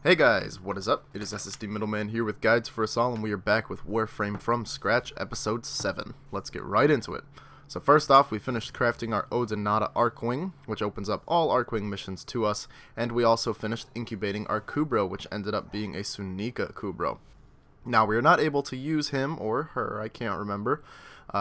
Hey guys, what is up? It is SSD Middleman here with Guides for Us All, and we are back with Warframe from scratch, episode 7. Let's get right into it. So first off, we finished crafting our Odinata Archwing, which opens up all Archwing missions to us, and we also finished incubating our Kubro, which ended up being a Sunika Kubro. Now, we are not able to use him, or her, I can't remember,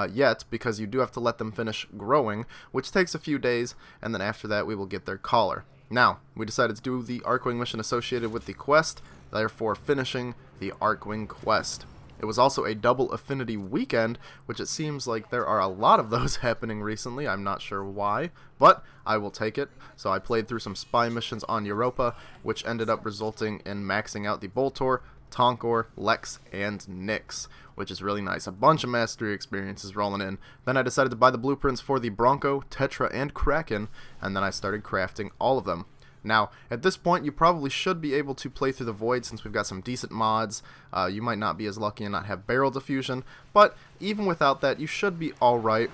yet, because you do have to let them finish growing, which takes a few days, and then after that we will get their collar. Now, we decided to do the Archwing mission associated with the quest, therefore finishing the Archwing quest. It was also a double affinity weekend, which it seems like there are a lot of those happening recently. I'm not sure why, but I will take it. So I played through some spy missions on Europa, which ended up resulting in maxing out the Boltor, Tonkor, Lex, and Nyx, which is really nice. A bunch of mastery experiences rolling in. Then I decided to buy the blueprints for the Bronco, Tetra, and Kraken, and then I started crafting all of them. Now, at this point, you probably should be able to play through the Void since we've got some decent mods. You might not be as lucky and not have barrel diffusion, but even without that, you should be alright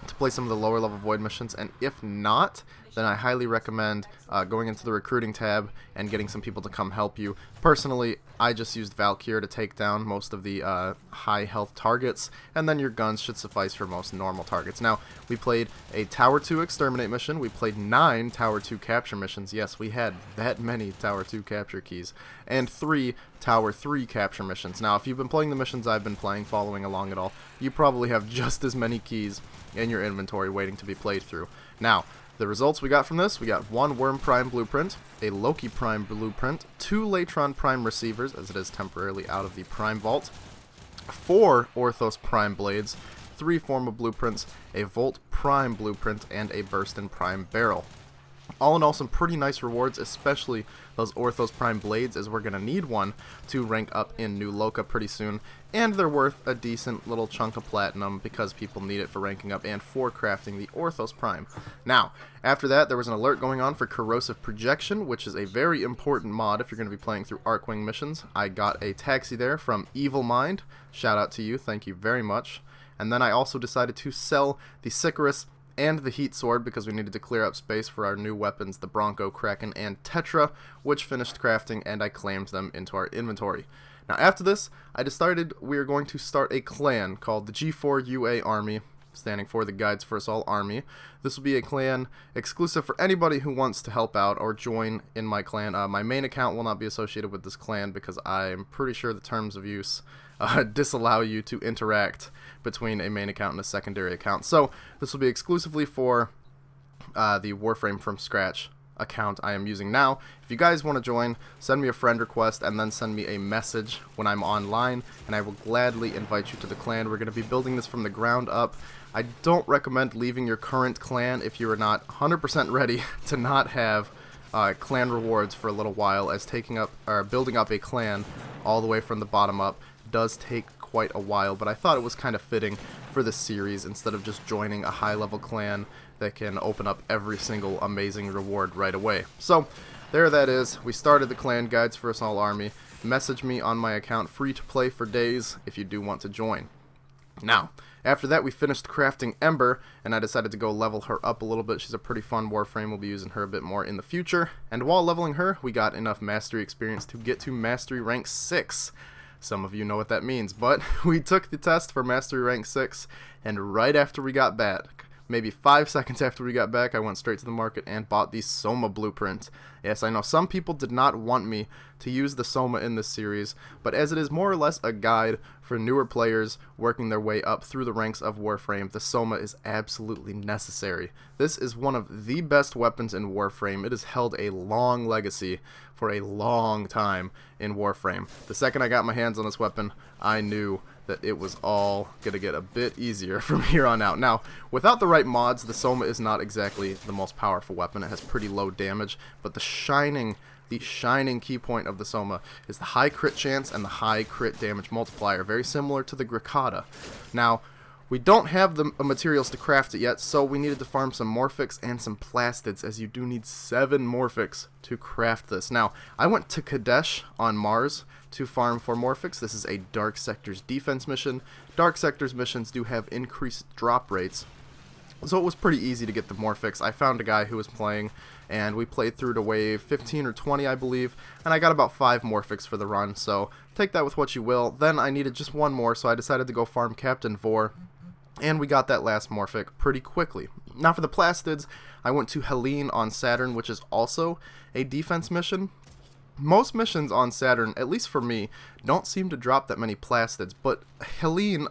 to play some of the lower level Void missions, and if not, then I highly recommend going into the recruiting tab and getting some people to come help you. Personally, I just used Valkyr to take down most of the high health targets, and then your guns should suffice for most normal targets. Now, we played a Tower 2 Exterminate mission, we played 9 Tower 2 Capture missions, yes, we had that many Tower 2 Capture keys, and 3 Tower 3 Capture missions. Now, if you've been playing the missions I've been playing, following along at all, you probably have just as many keys in your inventory waiting to be played through. Now, the results we got from this, we got 1 Worm Prime blueprint, a Loki Prime blueprint, 2 Latron Prime receivers, as it is temporarily out of the Prime Vault, 4 Orthos Prime blades, 3 Forma blueprints, a Volt Prime blueprint, and a Burstin Prime barrel. All in all, some pretty nice rewards, especially those Orthos Prime blades, as we're going to need one to rank up in New Loka pretty soon, and they're worth a decent little chunk of platinum because people need it for ranking up and for crafting the Orthos Prime. Now, after that, there was an alert going on for Corrosive Projection, which is a very important mod if you're going to be playing through Archwing missions. I got a taxi there from Evil Mind. Shout out to you, thank you very much. And then I also decided to sell the Sicarus and the Heat Sword because we needed to clear up space for our new weapons, the Bronco, Kraken, and Tetra, which finished crafting, and I claimed them into our inventory. Now after this, I decided we are going to start a clan called the G4UA Army, standing for the Guides for Us All Army. This will be a clan exclusive for anybody who wants to help out or join in my clan. My main account will not be associated with this clan because I'm pretty sure the terms of use disallow you to interact between a main account and a secondary account. So this will be exclusively for the Warframe from scratch account I am using now. If you guys want to join, send me a friend request and then send me a message when I'm online, and I will gladly invite you to the clan. We're going to be building this from the ground up. I don't recommend leaving your current clan if you are not 100% ready to not have clan rewards for a little while, as building up a clan all the way from the bottom up does take quite a while, but I thought it was kind of fitting for this series instead of just joining a high-level clan that can open up every single amazing reward right away. So, there that is. We started the clan Guides for Us All Army. Message me on my account FreeToPlayForDays if you do want to join. Now, after that we finished crafting Ember, and I decided to go level her up a little bit. She's a pretty fun Warframe. We'll be using her a bit more in the future. And while leveling her, we got enough mastery experience to get to mastery rank 6. Some of you know what that means, but we took the test for Mastery Rank 6, and right after we got back, maybe 5 seconds after we got back, I went straight to the market and bought the Soma blueprint. Yes, I know some people did not want me to use the Soma in this series, but as it is more or less a guide for newer players working their way up through the ranks of Warframe, the Soma is absolutely necessary. This is one of the best weapons in Warframe. It has held a long legacy for a long time in Warframe. The second I got my hands on this weapon, I knew that it was all going to get a bit easier from here on out. Now, without the right mods, the Soma is not exactly the most powerful weapon. It has pretty low damage, but the shining key point of the Soma is the high crit chance and the high crit damage multiplier, very similar to the Grikata. Now, we don't have the materials to craft it yet, so we needed to farm some Morphics and some Plastids, as you do need 7 Morphics to craft this. Now, I went to Kadesh on Mars to farm for Morphics. This is a Dark Sectors defense mission. Dark Sectors missions do have increased drop rates, so it was pretty easy to get the Morphics. I found a guy who was playing and we played through to wave 15 or 20, I believe, and I got about 5 Morphics for the run, so take that with what you will. Then I needed just one more, so I decided to go farm Captain Vor, and we got that last Morphic pretty quickly. Now for the Plastids, I went to Helene on Saturn, which is also a defense mission. Most missions on Saturn, at least for me, don't seem to drop that many Plastids, but Helene,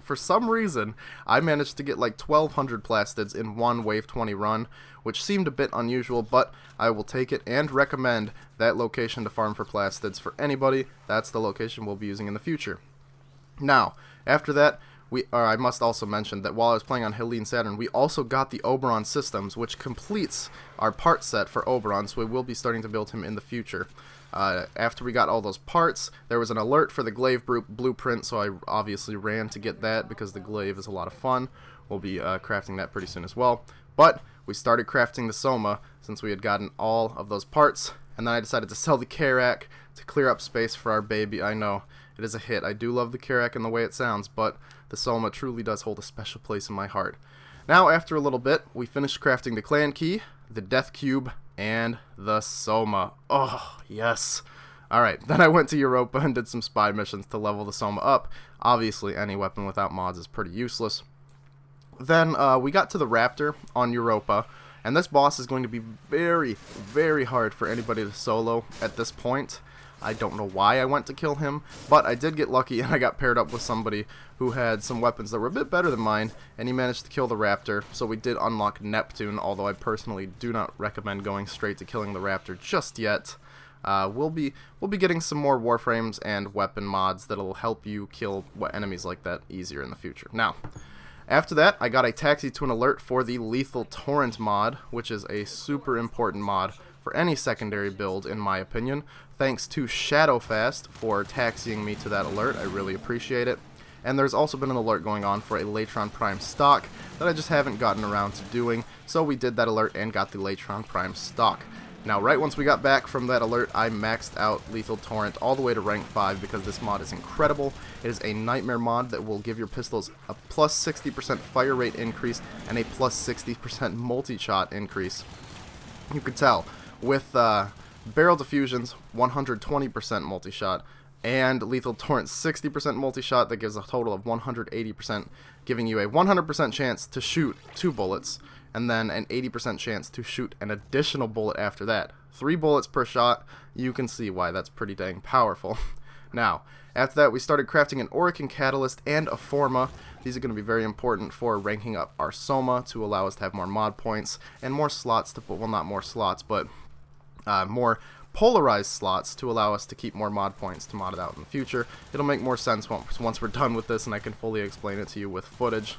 for some reason, I managed to get like 1,200 Plastids in one wave 20 run, which seemed a bit unusual, but I will take it and recommend that location to farm for Plastids for anybody. That's the location we'll be using in the future. Now, after that, I must also mention that while I was playing on Helene Saturn, we also got the Oberon systems, which completes our part set for Oberon, so we will be starting to build him in the future. After we got all those parts, there was an alert for the glaive blueprint, so I obviously ran to get that because the glaive is a lot of fun. We'll be crafting that pretty soon as well. But we started crafting the Soma since we had gotten all of those parts, and then I decided to sell the Karak to clear up space for our baby. I know, it is a hit. I do love the Karak and the way it sounds, but the Soma truly does hold a special place in my heart. Now, after a little bit, we finished crafting the Clan Key, the Death Cube, and the Soma. Oh, yes. Alright, then I went to Europa and did some spy missions to level the Soma up. Obviously, any weapon without mods is pretty useless. Then we got to the Raptor on Europa, and this boss is going to be very, very hard for anybody to solo at this point. I don't know why I went to kill him, but I did get lucky and I got paired up with somebody who had some weapons that were a bit better than mine, and he managed to kill the Raptor, so we did unlock Neptune, although I personally do not recommend going straight to killing the Raptor just yet. We'll be getting some more Warframes and weapon mods that'll help you kill enemies like that easier in the future. Now, after that, I got a taxi to an alert for the Lethal Torrent mod, which is a super important mod for any secondary build, in my opinion. Thanks to Shadowfast for taxiing me to that alert. I really appreciate it. And there's also been an alert going on for a Latron Prime stock that I just haven't gotten around to doing, so we did that alert and got the Latron Prime stock. Now, right once we got back from that alert, I maxed out Lethal Torrent all the way to rank 5 because this mod is incredible. It is a nightmare mod that will give your pistols a plus 60% fire rate increase and a plus 60% multi-shot increase. You could tell with barrel diffusions 120% multi-shot and Lethal Torrent 60% multi-shot, that gives a total of 180%, giving you a 100% chance to shoot 2 bullets and then an 80% chance to shoot an additional bullet after that. 3 bullets per shot. You can see why that's pretty dang powerful. Now, after that, we started crafting an Orican Catalyst and a Forma. These are going to be very important for ranking up our Soma to allow us to have more mod points and more slots to put, well, not more slots, but more polarized slots to allow us to keep more mod points to mod it out in the future. It'll make more sense once we're done with this and I can fully explain it to you with footage.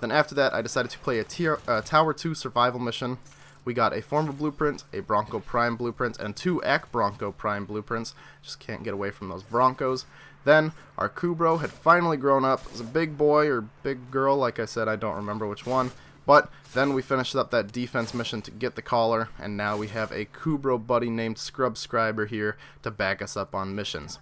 Then after that, I decided to play a Tower 2 survival mission. We got a Forma blueprint, a Bronco Prime blueprint, and 2 Ak Bronco Prime blueprints. Just can't get away from those Broncos. Then, our Kubro had finally grown up. It was a big boy or big girl, like I said, I don't remember which one. But then we finished up that defense mission to get the collar, and now we have a Kubro buddy named Scrubscriber here to back us up on missions.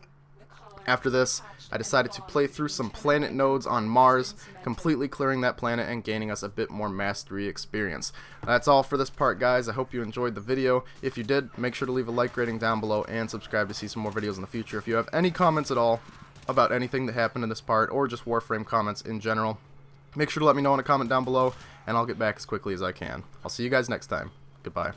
After this, I decided to play through some planet nodes on Mars, completely clearing that planet and gaining us a bit more mastery experience. That's all for this part, guys. I hope you enjoyed the video. If you did, make sure to leave a like rating down below and subscribe to see some more videos in the future. If you have any comments at all about anything that happened in this part, or just Warframe comments in general, make sure to let me know in a comment down below, and I'll get back as quickly as I can. I'll see you guys next time. Goodbye.